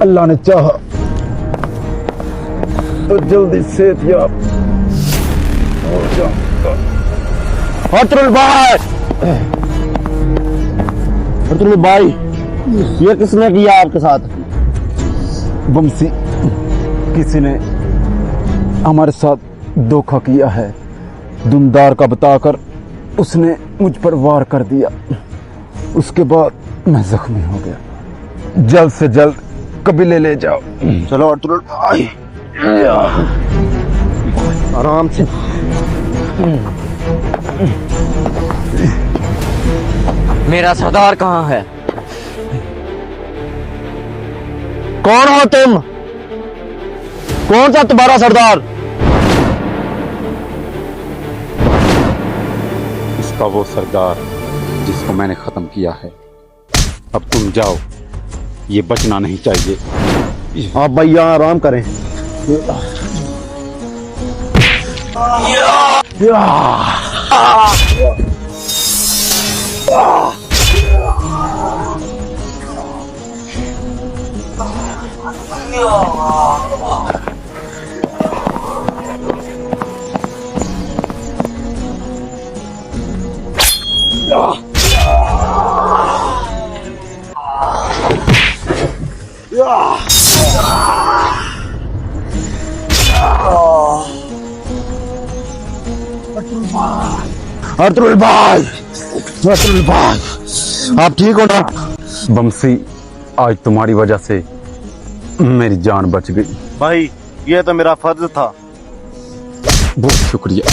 अल्लाह ने चाहा तो जल्दी सेहतयाब हो जाऊंगा। अतुल भाई, ये किसने किया आपके साथ? बमसी, किसी ने हमारे साथ धोखा किया है। दुमदार का बताकर उसने मुझ पर वार कर दिया। उसके बाद मैं जख्मी हो गया। जल्द से जल्द कबीले ले जाओ। चलो अतुल भाई, आराम से। मेरा सरदार कहाँ है? कौन हो तुम? कौन सा तुम्हारा सरदार? इसका वो सरदार जिसको मैंने खत्म किया है। अब तुम जाओ, ये बचना नहीं चाहिए। आप भैया आराम करें। अतुल भाई, अतुल भाई, आप ठीक हो ना? बमसी, आज तुम्हारी वजह से मेरी जान बच गई। भाई, ये तो मेरा फर्ज था। बहुत शुक्रिया।